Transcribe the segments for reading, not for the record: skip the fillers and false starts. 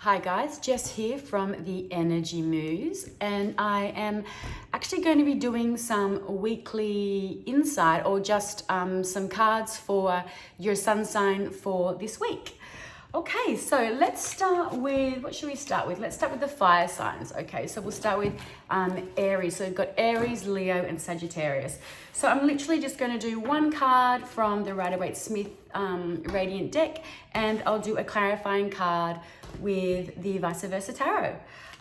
Hi guys, Jess here from the Energy Muse, and I am actually going to be doing some weekly insight or just some cards for your sun sign for this week. Okay, so let's start with, what should we start with? Let's start with the fire signs. Okay, so we'll start with Aries. So we've got Aries, Leo, and Sagittarius. So I'm literally just going to do one card from the Rider-Waite-Smith Radiant deck, and I'll do a clarifying card with the Vice Versa Tarot.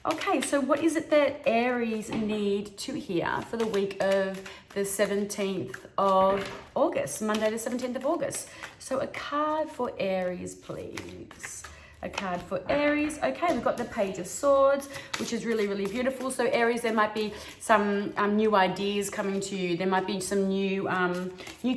Okay, so what is it that Aries need to hear for the week of the 17th of August, Monday the 17th of August? So a card for Aries, please. A card for Aries. Okay, we've got the Page of Swords, which is really, really beautiful. So Aries, there might be some new ideas coming to you. There might be some new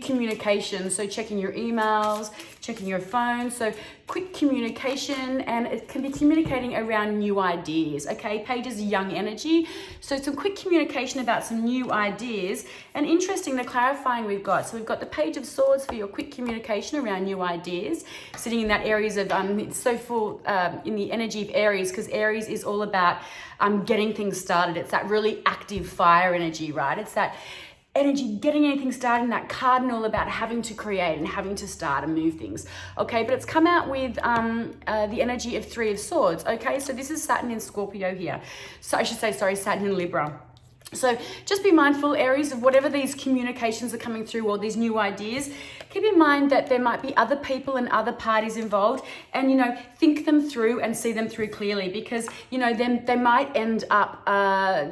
communication. So checking your emails, checking your phone. So quick communication, and it can be communicating around new ideas. Okay, Page is young energy. So some quick communication about some new ideas. And interesting, the clarifying we've got. So we've got the Page of Swords for your quick communication around new ideas, sitting in that Aries of, it's so full in the energy of Aries, because Aries is all about getting things started. It's that really active fire energy, right? It's that energy, getting anything started, that cardinal about having to create and having to start and move things. Okay, but it's come out with the energy of Three of Swords. Okay, so this is Saturn in Scorpio here. So I should say, sorry, Saturn in Libra. So just be mindful, Aries, of whatever these communications are coming through or these new ideas. Keep in mind that there might be other people and other parties involved, and, you know, think them through and see them through clearly, because, you know, then they might end up,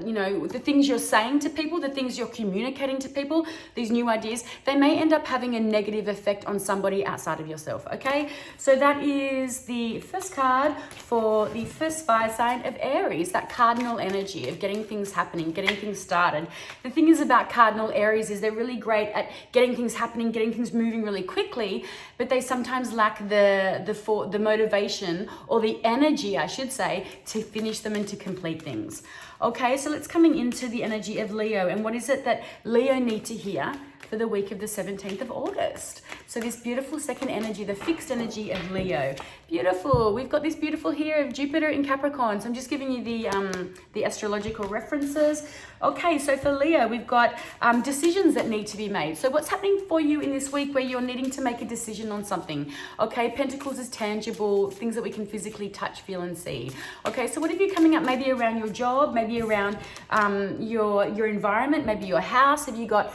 you know, the things you're saying to people, the things you're communicating to people, these new ideas, they may end up having a negative effect on somebody outside of yourself, okay? So that is the first card for the first fire sign of Aries, that cardinal energy of getting things happening, getting things started. The thing is about cardinal Aries is they're really great at getting things happening, getting things moving really quickly, but they sometimes lack the motivation, or the energy, I should say, to finish them and to complete things. Okay, so let's coming into the energy of Leo, and what is it that Leo need to hear for the week of the 17th of August? So this beautiful second energy, the fixed energy of Leo. Beautiful. We've got this beautiful here of Jupiter in Capricorn. So I'm just giving you the astrological references. Okay, so for Leo, we've got decisions that need to be made. So what's happening for you in this week where you're needing to make a decision on something? Okay, Pentacles is tangible, things that we can physically touch, feel, and see. Okay, so what have you coming up maybe around your job, maybe around your environment, maybe your house? Have you got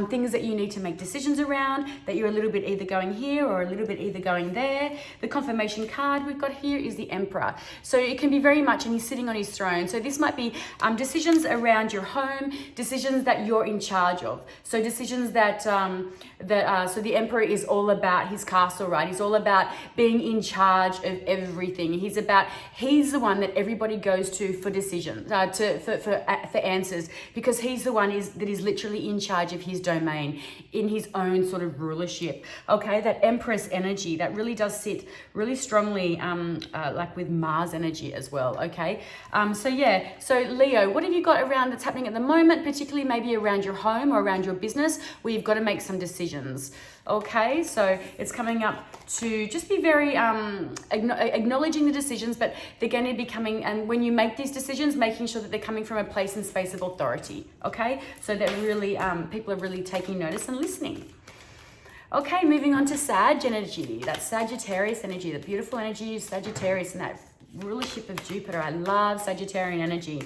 things that you need to make decisions around, that you're a little bit either going here or a little bit either going there? The confirmation card we've got here is the Emperor. So it can be very much, and he's sitting on his throne. So this might be decisions around your home, decisions that you're in charge of. So decisions that, so the Emperor is all about his castle, right? He's all about being in charge of everything. He's the one that everybody goes to for decisions, for answers, because he's the one that is literally in charge of his domain, in his own sort of rulership. Okay, that Empress energy, that really does sit really strongly, like with Mars energy as well. Okay, so yeah, so Leo, what have you got around that's happening at the moment, particularly maybe around your home or around your business, where you've got to make some decisions? Okay, so it's coming up to just be very acknowledging the decisions, but they're going to be coming, and when you make these decisions, making sure that they're coming from a place and space of authority. Okay, so that really people are really taking notice and listening. Okay, moving on to Sag energy, that Sagittarius energy, the beautiful energy of Sagittarius and that rulership of Jupiter. I love Sagittarian energy.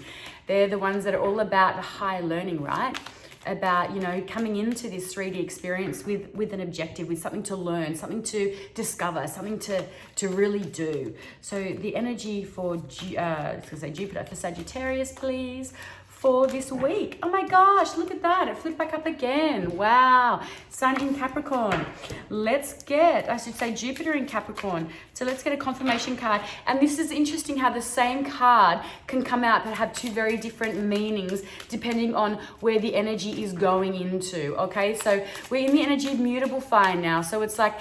They're the ones that are all about high learning, right? About, you know, coming into this 3D experience with an objective, with something to learn, something to discover, something to really do. So the energy for Jupiter for Sagittarius, please, for this week. Oh my gosh, look at that. It flipped back up again. Wow. Sun in Capricorn. I should say Jupiter in Capricorn. So let's get a confirmation card. And this is interesting how the same card can come out but have two very different meanings depending on where the energy is going into. Okay, so we're in the energy of mutable fire now. So it's like,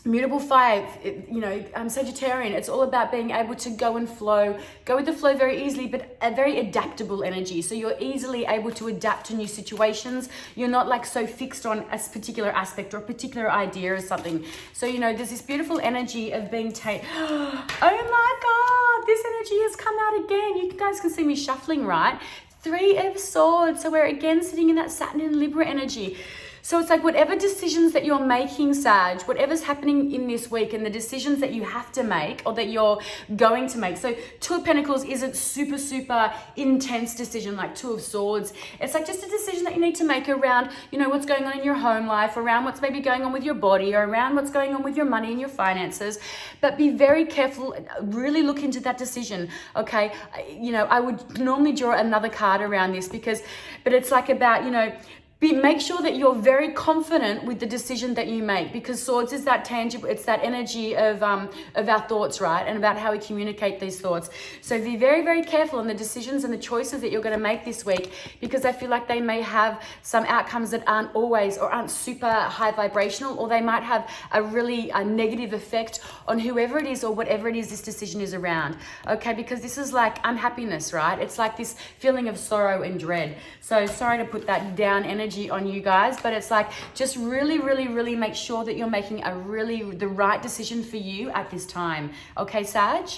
Mutable fire, Sagittarian, it's all about being able to go with the flow very easily, but a very adaptable energy. So you're easily able to adapt to new situations. You're not like so fixed on a particular aspect or a particular idea or something. So, there's this beautiful energy of being oh my God, this energy has come out again. You guys can see me shuffling, right? 3 of Swords. So we're again sitting in that Saturn and Libra energy. So it's like whatever decisions that you're making, Sag, whatever's happening in this week and the decisions that you have to make or that you're going to make. So 2 of Pentacles isn't super, super intense decision like 2 of Swords. It's like just a decision that you need to make around, what's going on in your home life, around what's maybe going on with your body, or around what's going on with your money and your finances. But be very careful, really look into that decision, okay? I would normally draw another card around this but it's like about, make sure that you're very confident with the decision that you make, because Swords is that tangible, it's that energy of our thoughts, right? And about how we communicate these thoughts. So be very, very careful in the decisions and the choices that you're going to make this week, because I feel like they may have some outcomes that aren't super high vibrational, or they might have a really negative effect on whoever it is or whatever it is this decision is around, okay? Because this is like unhappiness, right? It's like this feeling of sorrow and dread. So sorry to put that down energy on you guys, but it's like just really, really, really make sure that you're making the right decision for you at this time. Okay, Sag?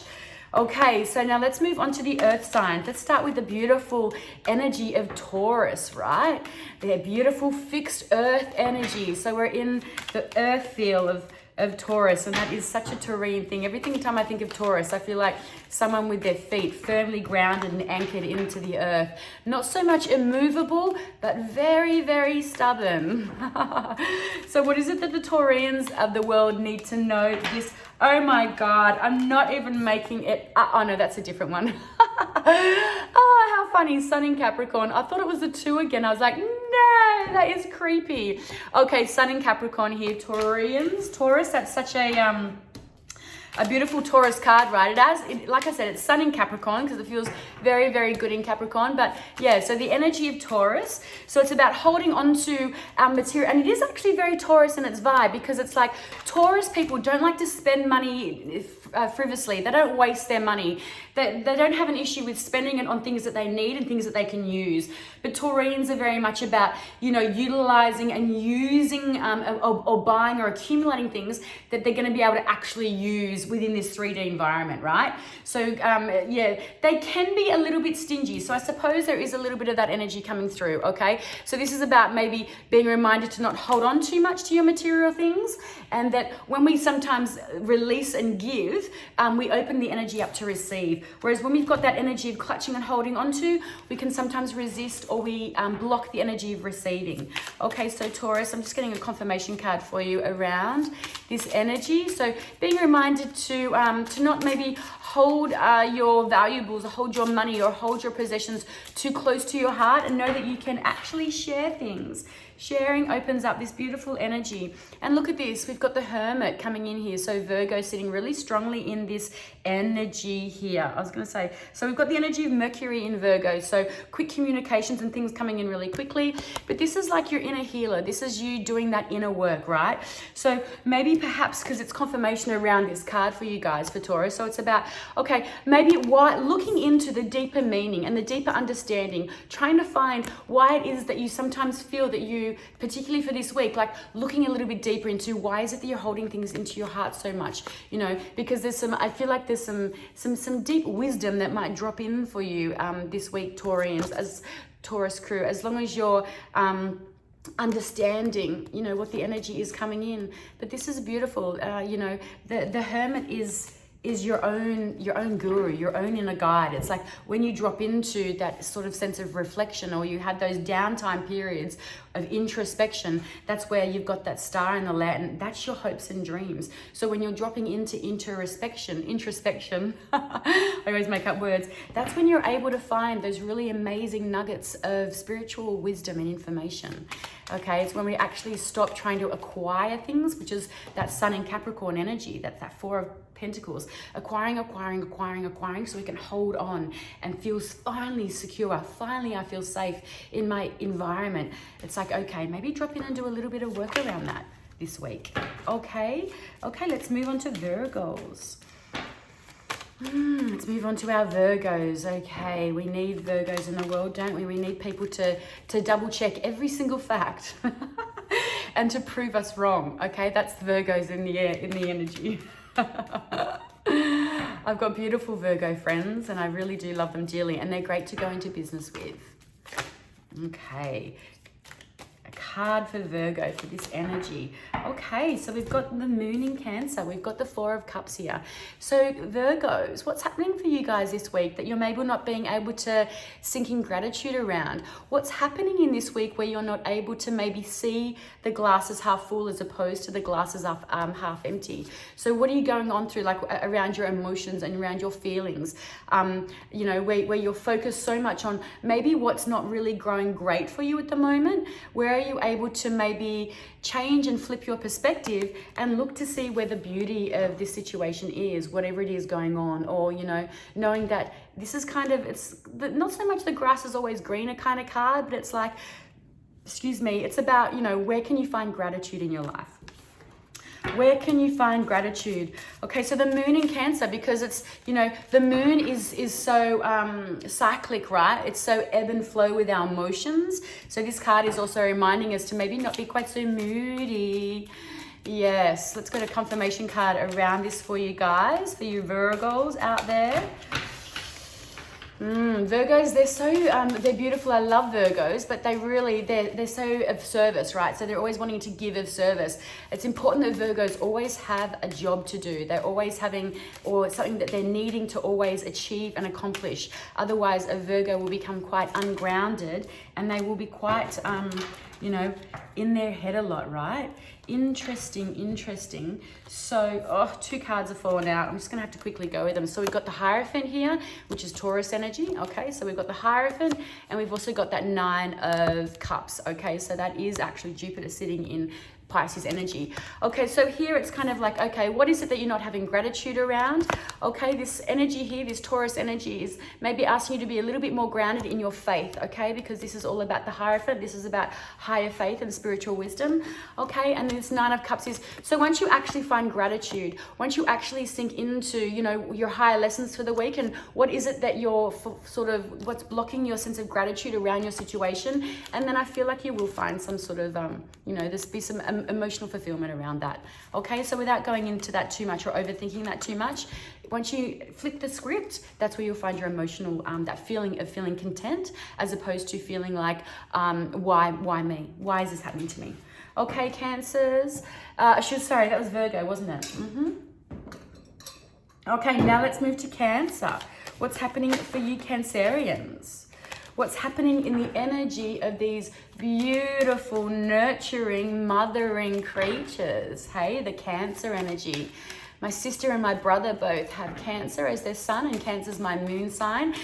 Okay, so now let's move on to the earth signs. Let's start with the beautiful energy of Taurus, right? The beautiful fixed earth energy. So we're in the earth field of Taurus, and that is such a Taurian thing. Every time I think of Taurus, I feel like someone with their feet firmly grounded and anchored into the earth. Not so much immovable, but very, very stubborn. So what is it that the Taurians of the world need to know? Oh my God, I'm not even making it. Oh no, that's a different one. Oh, how funny, Sun in Capricorn. I thought it was the 2 again. I was like, no, that is creepy. Okay, Sun in Capricorn here, Taurians. Taurus, that's such a beautiful Taurus card, right? Like I said, it's Sun in Capricorn because it feels very, very good in Capricorn. But yeah, so the energy of Taurus. So it's about holding on to our material. And it is actually very Taurus in its vibe, because it's like Taurus people don't like to spend money frivolously. They don't waste their money. They don't have an issue with spending it on things that they need and things that they can use. But Taurians are very much about, utilizing and using or buying or accumulating things that they're going to be able to actually use within this 3D environment, right? So yeah, they can be a little bit stingy. So I suppose there is a little bit of that energy coming through, okay? So this is about maybe being reminded to not hold on too much to your material things, and that when we sometimes release and give, we open the energy up to receive. Whereas when we've got that energy of clutching and holding onto, we can sometimes resist, or we block the energy of receiving. Okay, so Taurus, I'm just getting a confirmation card for you around this energy. So being reminded to not maybe hold your valuables, or hold your money, or hold your possessions too close to your heart, and know that you can actually share things. Sharing opens up this beautiful energy. And look at this, we've got the Hermit coming in here. So Virgo sitting really strongly in this energy here. I was going to say, so we've got the energy of Mercury in Virgo. So quick communications and things coming in really quickly. But this is like your inner healer. This is you doing that inner work, right? So maybe perhaps because it's confirmation around this card for you guys, for Taurus. So it's about, okay, maybe looking into the deeper meaning and the deeper understanding, trying to find why it is that you sometimes feel that you, particularly for this week, like looking a little bit deeper into why is it that you're holding things into your heart so much, because I feel like there's some deep wisdom that might drop in for you this week, Taurians, as Taurus crew, as long as you're understanding, what the energy is coming in. But this is beautiful. The Hermit is your own guru, your own inner guide. It's like when you drop into that sort of sense of reflection, or you had those downtime periods of introspection, that's where you've got that star in the Latin. That's your hopes and dreams. So when you're dropping into introspection, I always make up words, that's when you're able to find those really amazing nuggets of spiritual wisdom and information. Okay, it's when we actually stop trying to acquire things, which is that Sun in Capricorn energy, that 4 of Pentacles, acquiring, so we can hold on and feel finally secure. Finally, I feel safe in my environment. It's like, okay, maybe drop in and do a little bit of work around that. this week. Okay, let's move on to Virgos. Let's move on to our Virgos. Okay, we need Virgos in the world, don't we? We need people to double check every single fact and to prove us wrong. Okay, that's the Virgos in the air, in the energy. I've got beautiful Virgo friends and I really do love them dearly, and they're great to go into business with. Okay, a card for Virgo for this energy. Okay, so we've got the moon in Cancer. We've got the Four of Cups here. So Virgos, what's happening for you guys this week that you're maybe not being able to sink in gratitude around? What's happening in this week where you're not able to maybe see the glass as half full as opposed to the glass as half empty? So what are you going on through, like around your emotions and around your feelings? You know, where you're focused so much on maybe what's not really growing great for you at the moment. Where are you able to maybe change and flip your perspective and look to see where the beauty of this situation is, whatever it is going on? Or, you know, knowing that this is kind of, it's not so much the grass is always greener kind of card, but it's like, excuse me, it's about, you know, where can you find gratitude in your life? Where can you find gratitude? Okay, so the moon in Cancer, because it's, you know, the moon is so cyclic, right? It's so ebb and flow with our emotions. So this card is also reminding us to maybe not be quite so moody. Yes, let's get a confirmation card around this for you guys, for you Virgos out there. Virgos, they're so, they're beautiful. I love Virgos, but they're so of service, right? So they're always wanting to give of service. It's important that Virgos always have a job to do. They're always having, or something that they're needing to always achieve and accomplish. Otherwise, a Virgo will become quite ungrounded and they will be quite, you know, in their head a lot, right? Interesting. So, two cards have fallen out. I'm just going to have to quickly go with them. So we've got the Hierophant here, which is Taurus energy. Okay, so we've got the Hierophant and we've also got that Nine of Cups. Okay, so that is actually Jupiter sitting in Pisces energy. Okay, so here it's kind of like, okay, what is it that you're not having gratitude around? Okay, this energy here, this Taurus energy is maybe asking you to be a little bit more grounded in your faith, okay? Because this is all about the Hierophant. This is about higher faith and spiritual wisdom, okay? And this Nine of Cups is, so once you actually find gratitude, once you actually sink into, you know, your higher lessons for the week and what is it that you're sort of, what's blocking your sense of gratitude around your situation, and then I feel like you will find some sort of, you know, there's be some emotional fulfillment around that. Okay, so without going into that too much or overthinking that too much, once you flip the script, that's where you'll find your emotional, that feeling of feeling content, as opposed to feeling like, why me? Why is this happening to me? Okay, Cancers. Sorry, that was Virgo, wasn't it? Okay, now let's move to Cancer. What's happening for you Cancerians? What's happening in the energy of these beautiful, nurturing, mothering creatures? Hey, the Cancer energy. My sister and my brother both have Cancer as their sun, and Cancer's my moon sign.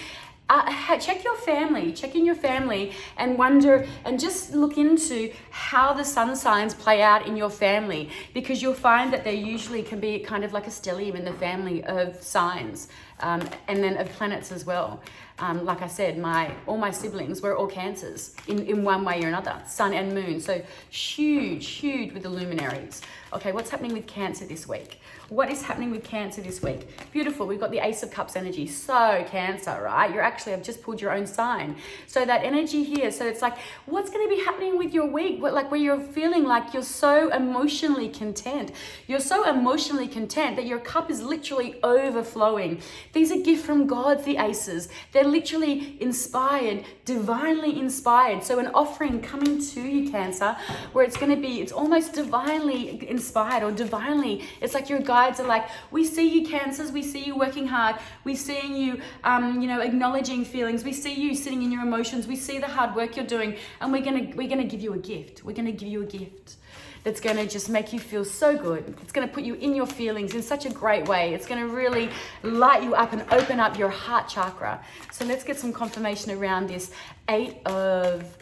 Check your family, check in your family and wonder and just look into how the sun signs play out in your family, because you'll find that there usually can be kind of like a stellium in the family of signs, and then of planets as well. Like I said, all my siblings were all Cancers in one way or another, sun and moon. So huge with the luminaries. Okay, what's happening with Cancer this week? What is happening with Cancer this week? Beautiful, we've got the Ace of Cups energy. So Cancer, right? I've just pulled your own sign. So that energy here, so it's like, what's going to be happening with your week? Like where you're feeling like you're so emotionally content. You're so emotionally content that your cup is literally overflowing. These are gifts from God, the Aces. They're literally inspired, divinely inspired. So an offering coming to you, Cancer, where it's almost divinely inspired or divinely, it's like your guides are like, we see you Cancers, we see you working hard, we see you, you know, acknowledging feelings, we see you sitting in your emotions, we see the hard work you're doing, and we're gonna give you a gift. We're gonna give you a gift that's going to just make you feel so good. It's going to put you in your feelings in such a great way. It's going to really light you up and open up your heart chakra. So let's get some confirmation around this Eight of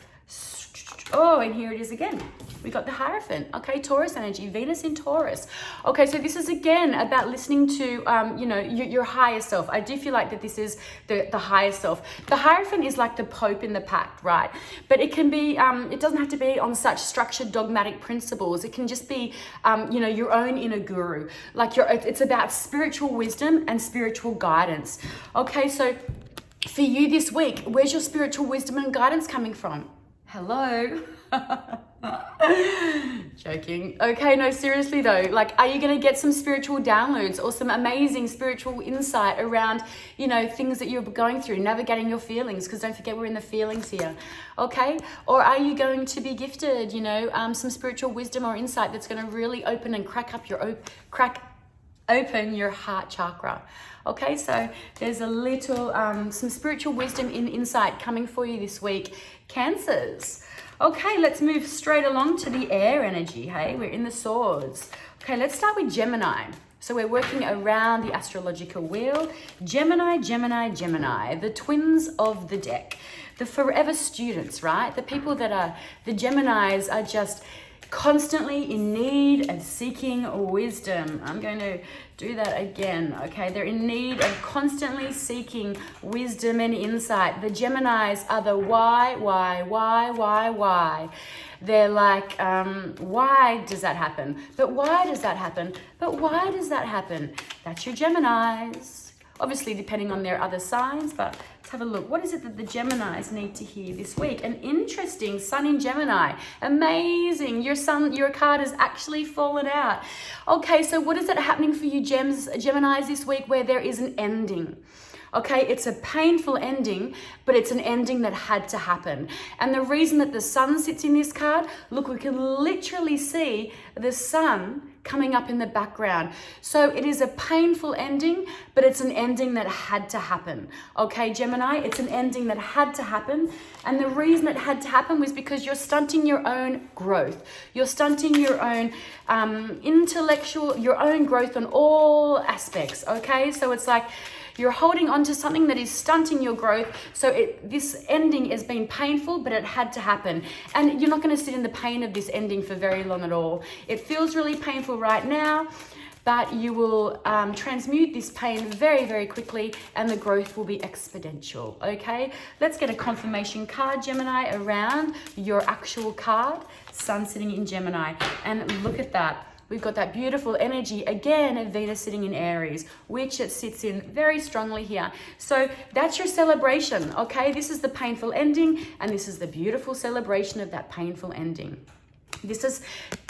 Oh, and here it is again. We got the Hierophant. Okay, Taurus energy, Venus in Taurus. Okay, so this is again about listening to, you know, your higher self. I do feel like that this is the higher self. The Hierophant is like the Pope in the pack, right? But it can be, it doesn't have to be on such structured dogmatic principles. It can just be, you know, your own inner guru. Like it's about spiritual wisdom and spiritual guidance. Okay, so for you this week, where's your spiritual wisdom and guidance coming from? Hello. Joking. Okay, no, seriously though, like, are you going to get some spiritual downloads or some amazing spiritual insight around, you know, things that you're going through, navigating your feelings? Because don't forget, we're in the feelings here. Okay. Or are you going to be gifted, you know, some spiritual wisdom or insight that's going to really open and crack open your heart chakra? Okay, so there's a little, some spiritual wisdom and insight coming for you this week, Cancers. Okay, let's move straight along to the air energy, hey? We're in the swords. Okay, let's start with Gemini. So we're working around the astrological wheel. Gemini, Gemini, Gemini, the twins of the deck. The forever students, right? The people that are, the Geminis are just constantly in need of seeking wisdom. I'm going to do that again, okay? They're in need of constantly seeking wisdom and insight. The Geminis are the why? They're like, why does that happen? But why does that happen? But why does that happen? That's your Geminis. Obviously, depending on their other signs, but let's have a look. What is it that the Geminis need to hear this week? An interesting Sun in Gemini. Amazing. Your card has actually fallen out. Okay, so what is it happening for you, Geminis, this week where there is an ending? Okay, it's a painful ending, but it's an ending that had to happen. And the reason that the Sun sits in this card, look, we can literally see the Sun coming up in the background. So it is a painful ending, but it's an ending that had to happen. Okay, Gemini, it's an ending that had to happen. And the reason it had to happen was because you're stunting your own growth. You're stunting your own intellectual, your own growth on all aspects. Okay, so it's like, you're holding on to something that is stunting your growth. So this ending has been painful, but it had to happen. And you're not going to sit in the pain of this ending for very long at all. It feels really painful right now, but you will transmute this pain very, very quickly, and the growth will be exponential, okay? Let's get a confirmation card, Gemini, around your actual card, Sun sitting in Gemini. And look at that. We've got that beautiful energy, again, of Venus sitting in Aries, which it sits in very strongly here. So that's your celebration, okay? This is the painful ending, and this is the beautiful celebration of that painful ending. This is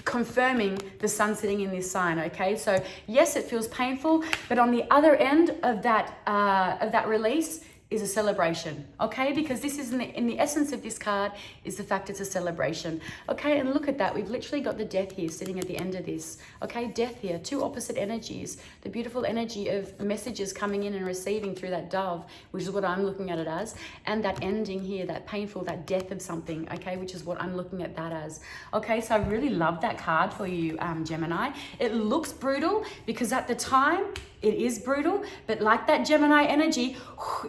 confirming the Sun sitting in this sign, okay? So yes, it feels painful, but on the other end of that release is a celebration, okay? Because this is in the essence of this card is the fact it's a celebration, okay? And look at that. We've literally got the Death here sitting at the end of this, okay? Death here, two opposite energies. The beautiful energy of messages coming in and receiving through that dove, which is what I'm looking at it as, and that ending here, that painful, that death of something, okay? Which is what I'm looking at that as, okay? So I really love that card for you, Gemini. It looks brutal because at the time, it is brutal, but like that Gemini energy,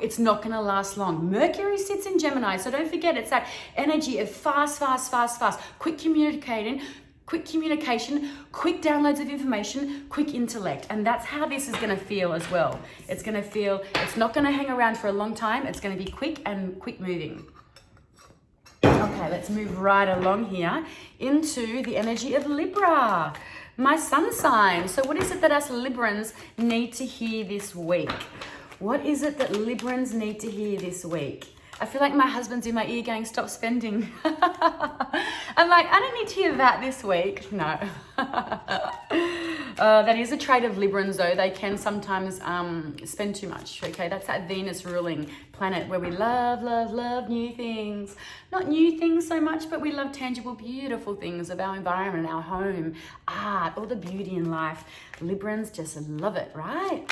it's not going to last long. Mercury sits in Gemini, so don't forget, it's that energy of fast, quick communication, quick downloads of information, quick intellect. And that's how this is going to feel as well. It's going to feel, it's not going to hang around for a long time. It's going to be quick and quick moving. Okay, let's move right along here into the energy of Libra. My sun sign. So what is it that us Librans need to hear this week? What is it that Librans need to hear this week? I feel like my husband's in my ear going, stop spending. I'm like, I don't need to hear that this week. No. That is a trait of Librans though. They can sometimes spend too much, okay? That's that Venus ruling planet where we love new things. Not new things so much, but we love tangible, beautiful things of our environment, our home, art, all the beauty in life. Librans just love it, right?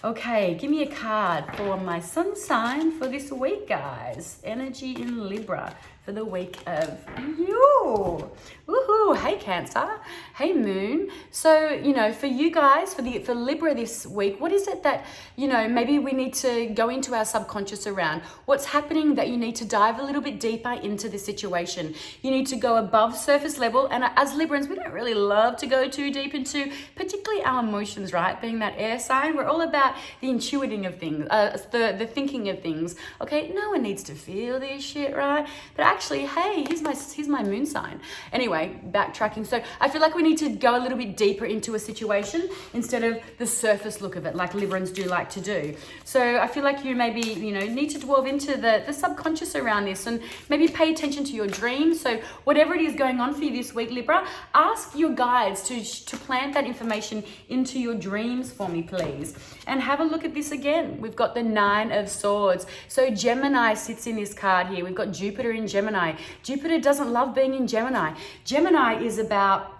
Okay, give me a card for my sun sign for this week, guys. Energy in Libra for the week of you. Woohoo! Hey Cancer, hey Moon. So, you know, for you guys, for Libra this week, what is it that, you know, maybe we need to go into our subconscious around? What's happening that you need to dive a little bit deeper into the situation? You need to go above surface level, and as Librans, we don't really love to go too deep into particularly our emotions, right? Being that air sign, we're all about the intuiting of things, the thinking of things. Okay, no one needs to feel this shit, right? But actually, hey, here's my moon sign. Anyway, backtracking. So I feel like we need to go a little bit deeper into a situation instead of the surface look of it, like Librans do like to do. So I feel like you maybe, you know, need to delve into the subconscious around this and maybe pay attention to your dreams. So whatever it is going on for you this week, Libra, ask your guides to plant that information into your dreams for me, please. And have a look at this again. We've got the Nine of Swords. So Gemini sits in this card here. We've got Jupiter in Gemini. Jupiter doesn't love being in Gemini. Gemini is about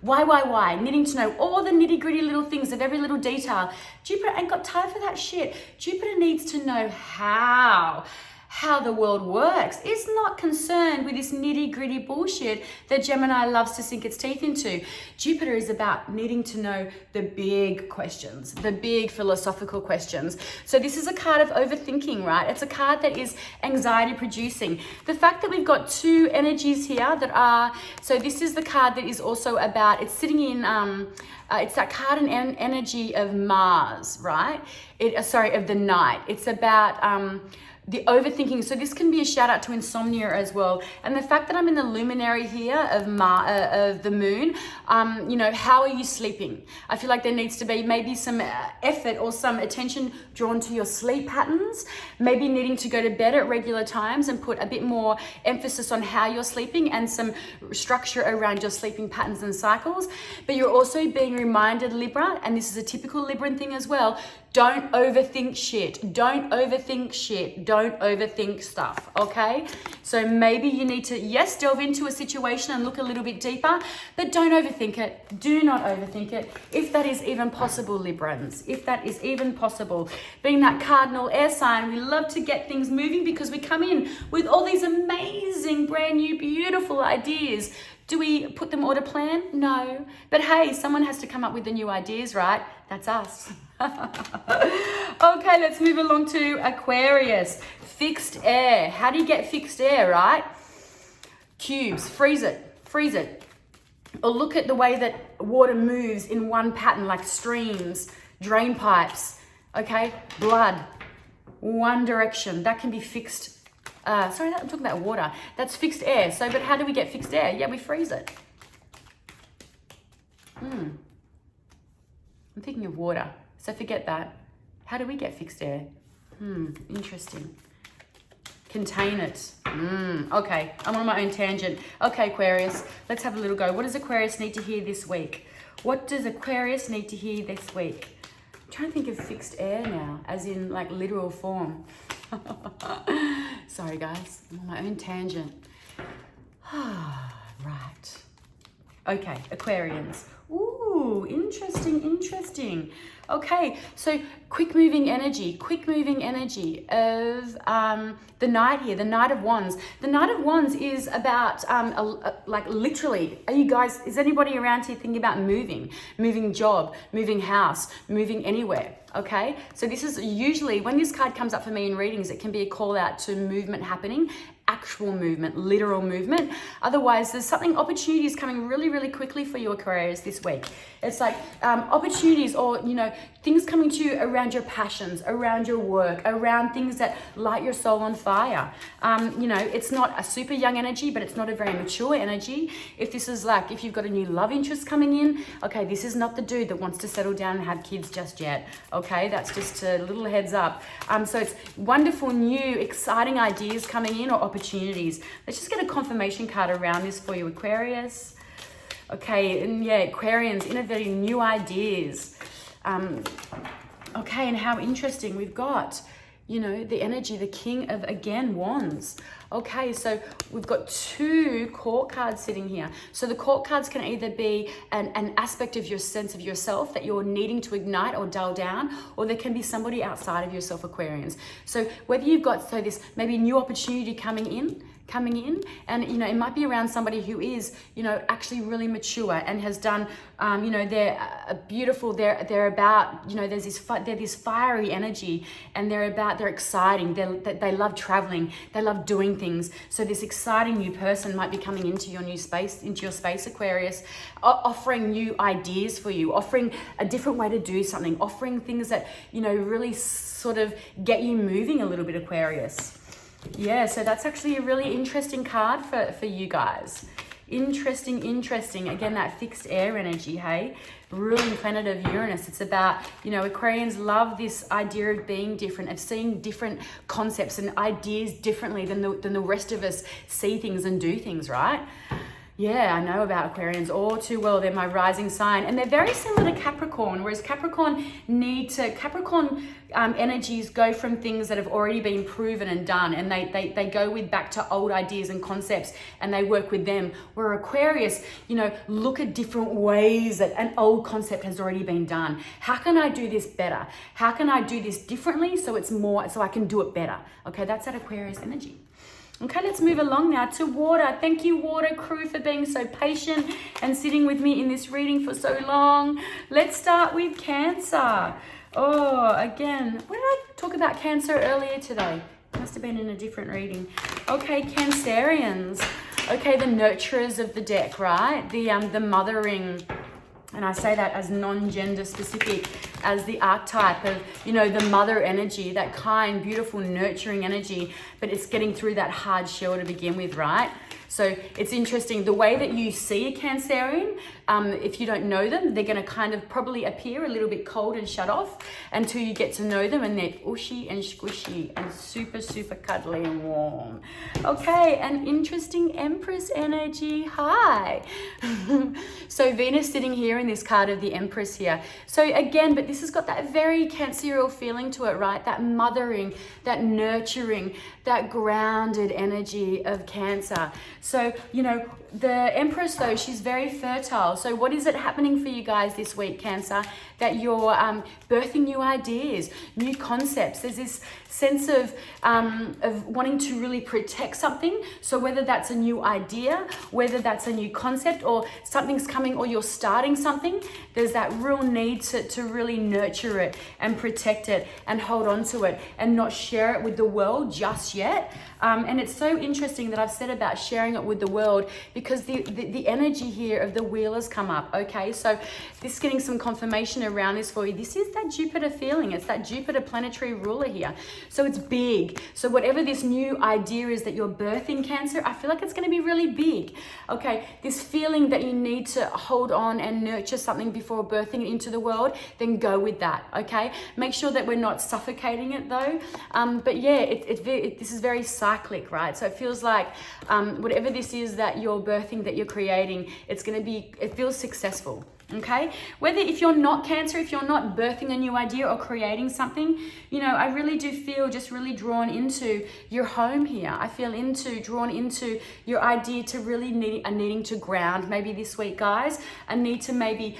why, needing to know all the nitty gritty little things of every little detail. Jupiter ain't got time for that shit. Jupiter needs to know how the world works. It's not concerned with this nitty gritty bullshit that Gemini loves to sink its teeth into. Jupiter is about needing to know the big questions, the big philosophical questions. So this is a card of overthinking, right? It's a card that is anxiety producing. The fact that we've got two energies here that are, so this is the card that is also about, it's sitting in, it's that card and energy of Mars, right? Of the night. It's about, the overthinking. So this can be a shout out to insomnia as well. And the fact that I'm in the luminary here of the moon, you know, how are you sleeping? I feel like there needs to be maybe some effort or some attention drawn to your sleep patterns, maybe needing to go to bed at regular times and put a bit more emphasis on how you're sleeping and some structure around your sleeping patterns and cycles. But you're also being reminded, Libra, and this is a typical Libran thing as well, don't overthink shit. Don't overthink shit. Don't overthink stuff, okay? So maybe you need to, yes, delve into a situation and look a little bit deeper, but don't overthink it. Do not overthink it. If that is even possible, Librans, if that is even possible. Being that cardinal air sign, we love to get things moving because we come in with all these amazing, brand new, beautiful ideas. Do we put them all to plan? No. But hey, someone has to come up with the new ideas, right? That's us. Okay, let's move along to Aquarius. Fixed air. How do you get fixed air, right? Cubes, freeze it. Or look at the way that water moves in one pattern, like streams, drain pipes, okay? Blood, one direction. That can be fixed. I'm talking about water. That's fixed air. So, but how do we get fixed air? Yeah, we freeze it. I'm thinking of water. So forget that. How do we get fixed air? Interesting. Contain it. Okay, I'm on my own tangent. Okay, Aquarius, let's have a little go. What does Aquarius need to hear this week? What does Aquarius need to hear this week? I'm trying to think of fixed air now, as in like literal form. Sorry guys, I'm on my own tangent. Right. Okay, Aquarians. Ooh, interesting. Okay, so quick moving energy of the Knight here, the Knight of Wands. The Knight of Wands is about, like literally, is anybody around here thinking about moving job, moving house, moving anywhere? Okay, so this is usually, when this card comes up for me in readings, it can be a call out to movement happening, actual movement, literal movement. Otherwise, there's opportunities coming really, really quickly for you, Aquarius, this week. It's like opportunities or, you know, things coming to you around your passions, around your work, around things that light your soul on fire. You know, it's not a super young energy, but it's not a very mature energy. If this is like, if you've got a new love interest coming in, okay, this is not the dude that wants to settle down and have kids just yet. Okay, that's just a little heads up. So it's wonderful, new, exciting ideas coming in or opportunities. Let's just get a confirmation card around this for you, Aquarius. Okay, and yeah, Aquarians, innovating new ideas. Okay, and how interesting we've got, you know, the energy, the King of, again, Wands. Okay, so we've got two court cards sitting here. So the court cards can either be an aspect of your sense of yourself that you're needing to ignite or dull down, or there can be somebody outside of yourself, Aquarians. So whether you've got, this maybe new opportunity coming in, coming in. And, you know, it might be around somebody who is, you know, actually really mature and has done, you know, they're beautiful, they're about, you know, they're this fiery energy, and they're exciting, they love traveling, they love doing things. So this exciting new person might be coming into your space, Aquarius, offering new ideas for you, offering a different way to do something, offering things that, you know, really sort of get you moving a little bit, Aquarius. Yeah, so that's actually a really interesting card for you guys. Interesting. Again, that fixed air energy, hey? Ruling planet of Uranus. It's about, you know, Aquarians love this idea of being different, of seeing different concepts and ideas differently than the rest of us see things and do things, right? Yeah, I know about Aquarians all too well. They're my rising sign, and they're very similar to Capricorn, whereas Capricorn energies go from things that have already been proven and done, and they go back to old ideas and concepts, and they work with them. Where Aquarius, you know, look at different ways that an old concept has already been done. How can I do this better? How can I do this differently so I can do it better? Okay, that's that Aquarius energy. Okay, let's move along now to water. Thank you, water crew, for being so patient and sitting with me in this reading for so long. Let's start with Cancer. Oh, again, what did I talk about Cancer earlier today? Must have been in a different reading. Okay, Cancerians. Okay, the nurturers of the deck, right? The mothering. And I say that as non-gender specific, as the archetype of, you know, the mother energy, that kind, beautiful, nurturing energy, but it's getting through that hard shell to begin with, right? So it's interesting, the way that you see a Cancerian, if you don't know them, they're going to kind of probably appear a little bit cold and shut off until you get to know them, and they're ushy and squishy and super, super cuddly and warm. Okay, an interesting Empress energy. Hi. So Venus sitting here in this card of the Empress here. So again, but this has got that very Cancerial feeling to it, right? That mothering, that nurturing, that grounded energy of Cancer. So, you know, the Empress, though, she's very fertile. So what is it happening for you guys this week, Cancer? That you're birthing new ideas, new concepts. There's this sense of wanting to really protect something. So whether that's a new idea, whether that's a new concept, or something's coming, or you're starting something, there's that real need to really nurture it and protect it and hold on to it and not share it with the world just yet. And it's so interesting that I've said about sharing it with the world, because the energy here of the wheel has come up, okay? So this is getting some confirmation around this for you. This is that Jupiter feeling. It's that Jupiter planetary ruler here. So it's big. So whatever this new idea is that you're birthing, Cancer, I feel like it's going to be really big, okay? This feeling that you need to hold on and nurture something before birthing it into the world, then go with that, okay? Make sure that we're not suffocating it, though. But yeah, this is very cyclic, right? So it feels like whatever this is that you're birthing, that you're creating, it feels successful. Okay, whether if you're not Cancer, if you're not birthing a new idea or creating something, you know, I really do feel just really drawn into your home here. I feel drawn into your idea to really needing to ground maybe this week, guys. A need to maybe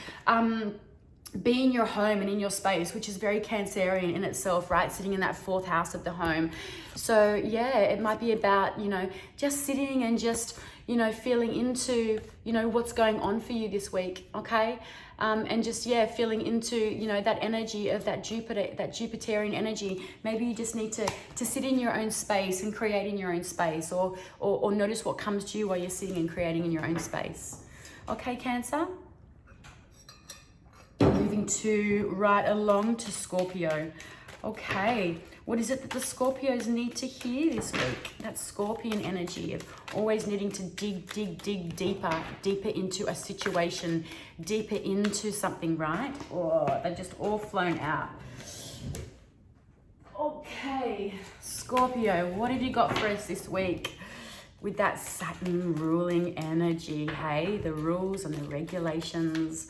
be in your home and in your space, which is very Cancerian in itself, right? Sitting in that fourth house of the home. So yeah, it might be about, you know, just sitting and just, you know, feeling into, you know, what's going on for you this week, okay? And just, yeah, feeling into, you know, that energy of that Jupiter, that Jupiterian energy. Maybe you just need to sit in your own space and create in your own space, or notice what comes to you while you're sitting and creating in your own space. Okay, Cancer? Moving to right along to Scorpio. Okay, what is it that the Scorpios need to hear this week? That Scorpion energy of always needing to dig deeper into a situation, deeper into something, right? Oh, they're just all flown out. Okay, Scorpio, what have you got for us this week? With that Saturn ruling energy, hey? The rules and the regulations.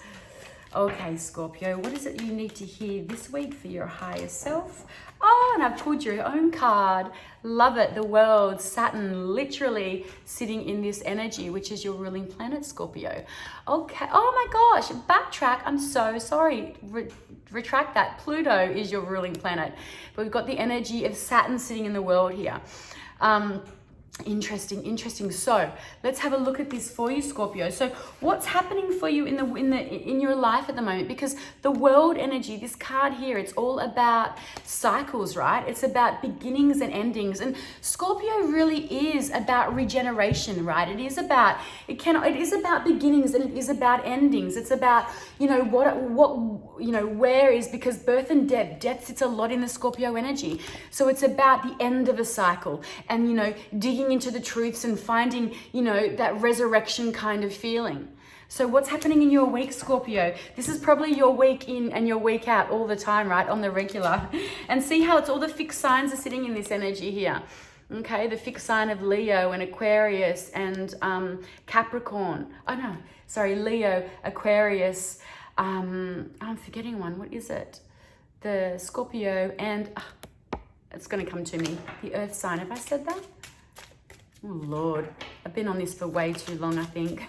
Okay, Scorpio, what is it you need to hear this week for your higher self? Oh, and I've pulled your own card. Love it. The world, Saturn, literally sitting in this energy, which is your ruling planet, Scorpio. Okay. Oh my gosh. Backtrack. I'm so sorry. Retract that. Pluto is your ruling planet. But we've got the energy of Saturn sitting in the world here. Interesting, interesting. So let's have a look at this for you, Scorpio. So what's happening for you in your life at the moment? Because the world energy, this card here, it's all about cycles, right? It's about beginnings and endings. And Scorpio really is about regeneration, right? It is about beginnings and it is about endings. It's about, where is, because birth and death sits a lot in the Scorpio energy. So it's about the end of a cycle and, digging into the truths and finding, that resurrection kind of feeling. So what's happening in your week, Scorpio? This is probably your week in and your week out all the time, right? On the regular. And see how it's all the fixed signs are sitting in this energy here. Okay, the fixed sign of Leo and Aquarius and Capricorn. Oh no, sorry, Leo, Aquarius. I'm forgetting one. What is it? The Scorpio and it's going to come to me. The Earth sign. Have I said that? Oh Lord, I've been on this for way too long, I think.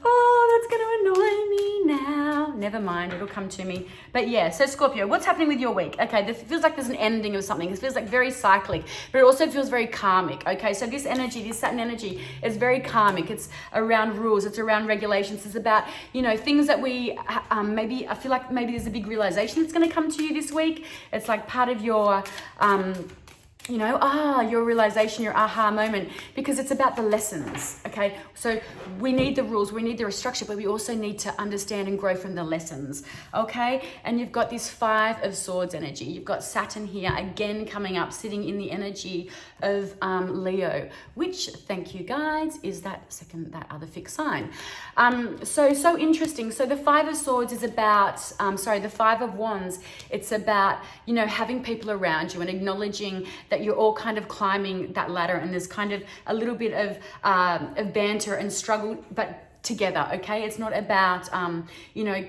Oh, that's going to annoy me now. Never mind, it'll come to me. But yeah, so Scorpio, what's happening with your week? Okay, this feels like there's an ending of something. This feels like very cyclic, but it also feels very karmic. Okay, so this energy, this Saturn energy is very karmic. It's around rules. It's around regulations. It's about, things that we maybe, I feel like maybe there's a big realization that's going to come to you this week. It's like part of your... your realization, your aha moment, because it's about the lessons, okay? So we need the rules, we need the structure, but we also need to understand and grow from the lessons, okay? And you've got this 5 of Swords energy. You've got Saturn here again coming up, sitting in the energy of Leo, which, thank you guys, is that other fixed sign. So interesting. So the 5 of Swords is about, the 5 of Wands, it's about, having people around you and acknowledging that you're all kind of climbing that ladder and there's kind of a little bit of banter and struggle, but together, okay? It's not about,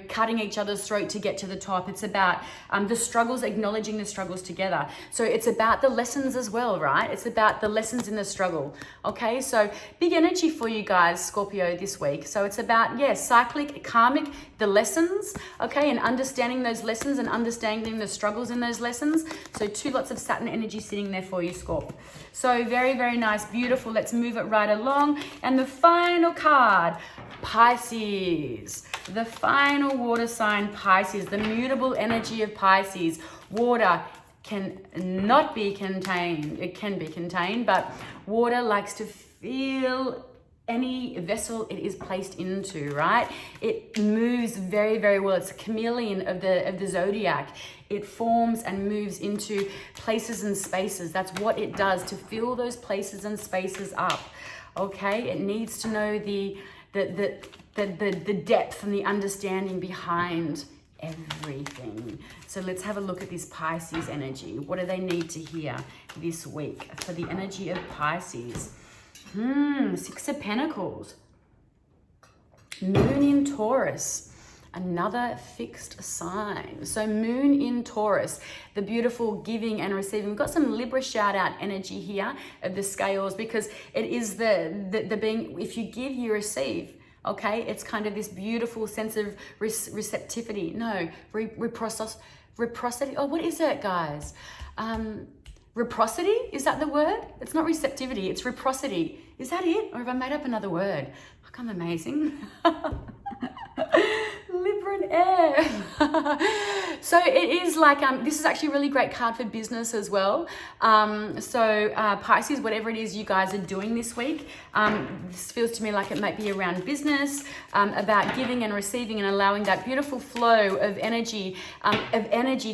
cutting each other's throat to get to the top. It's about the struggles, acknowledging the struggles together. So it's about the lessons as well, right? It's about the lessons in the struggle, okay? So big energy for you guys, Scorpio, this week. So it's about, cyclic, karmic, the lessons, okay? And understanding those lessons and understanding the struggles in those lessons. So lots of Saturn energy sitting there for you, Scorp. So very, very nice, beautiful. Let's move it right along. And the final card, Pisces, the final water sign, Pisces, the mutable energy of Pisces. Water can not be contained. It can be contained, but water likes to feel any vessel it is placed into, right? It moves very, very well. It's a chameleon of the zodiac. It forms and moves into places and spaces. That's what it does, to fill those places and spaces up. Okay, it needs to know the depth and the understanding behind everything. So let's have a look at this Pisces energy. What do they need to hear this week for the energy of Pisces? 6 of Pentacles. Moon in Taurus. Another fixed sign. So Moon in Taurus, the beautiful giving and receiving. We've got some Libra shout out energy here of the scales, because it is the being, if you give, you receive. Okay, it's kind of this beautiful sense of receptivity. No, reciprocity. Oh, what is it, guys? Reciprocity? Is that the word? It's not receptivity, it's reciprocity. Is that it? Or have I made up another word? Look, I'm amazing. Libra and air. So it is like, this is actually a really great card for business as well. Pisces, whatever it is you guys are doing this week, this feels to me like it might be around business, about giving and receiving and allowing that beautiful flow of energy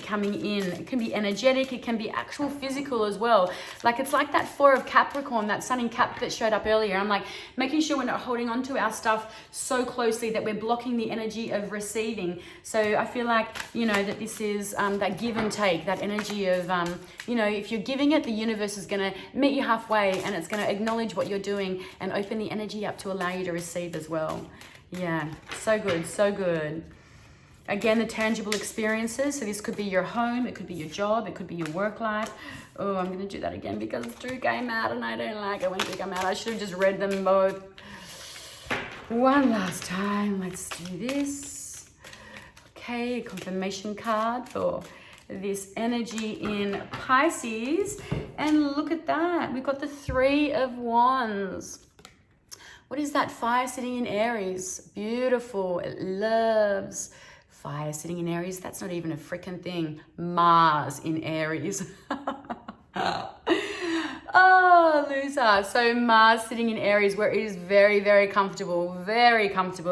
coming in. It can be energetic, it can be actual physical as well. Like it's like that 4 of Capricorn, that sun in Cap that showed up earlier. I'm like making sure we're not holding on to our stuff so closely that we're blocking the energy of receiving. So I feel like, that this is that give and take, that energy of, if you're giving it, the universe is going to meet you halfway and it's going to acknowledge what you're doing and open the energy up to allow you to receive as well. Yeah, so good, so good. Again, the tangible experiences. So this could be your home, it could be your job, it could be your work life. Oh, I'm going to do that again because 2 came out and I don't like it when 2 come out. I should have just read them both. One last time, let's do this. Okay, confirmation card for this energy in Pisces. And look at that. We've got the Three of Wands. What is that? Fire sitting in Aries. Beautiful. It loves fire sitting in Aries. That's not even a freaking thing. Mars in Aries. Oh, loser. So Mars sitting in Aries, where it is very, very comfortable,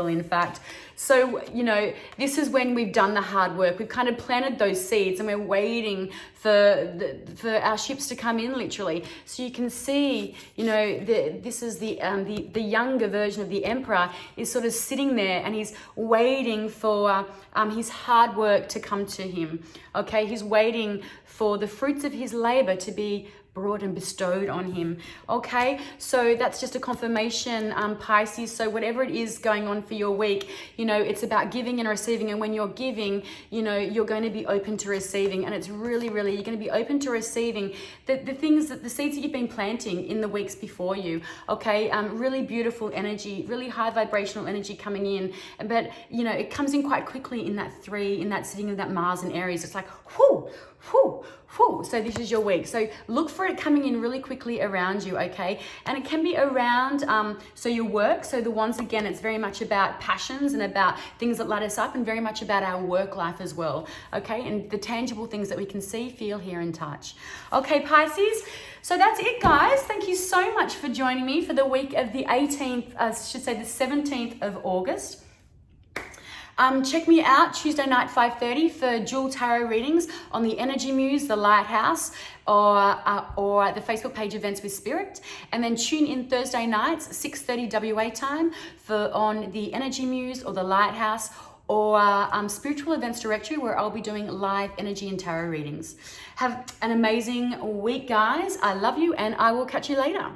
in fact. So, you know, this is when we've done the hard work. We've kind of planted those seeds and we're waiting for our ships to come in, literally. So you can see, you know, this is the younger version of the Emperor is sort of sitting there and he's waiting for his hard work to come to him. Okay, he's waiting for the fruits of his labor to be brought and bestowed on him. Okay, so that's just a confirmation, Pisces. So whatever it is going on for your week, you know, it's about giving and receiving. And when you're giving, you know, you're going to be open to receiving. And it's really, really, you're going to be open to receiving the things, the seeds that you've been planting in the weeks before you. Okay, really beautiful energy, really high vibrational energy coming in. But, you know, it comes in quite quickly in that three, in that sitting of that Mars and Aries. It's like, whoo, whoo, whoo. So this is your week. So look for it coming in really quickly around you, okay? And it can be around, so your work. So the Wands, again, it's very much about passions and about things that light us up and very much about our work life as well, okay? And the tangible things that we can see, feel, hear, and touch. Okay, Pisces. So that's it, guys. Thank you so much for joining me for the week of the 18th, I should say the 17th of August. Check me out Tuesday night, 5:30 for dual tarot readings on the Energy Muse, the Lighthouse, or the Facebook page Events with Spirit. And then tune in Thursday nights, 6:30 WA time on the Energy Muse or the Lighthouse or Spiritual Events Directory, where I'll be doing live energy and tarot readings. Have an amazing week, guys. I love you and I will catch you later.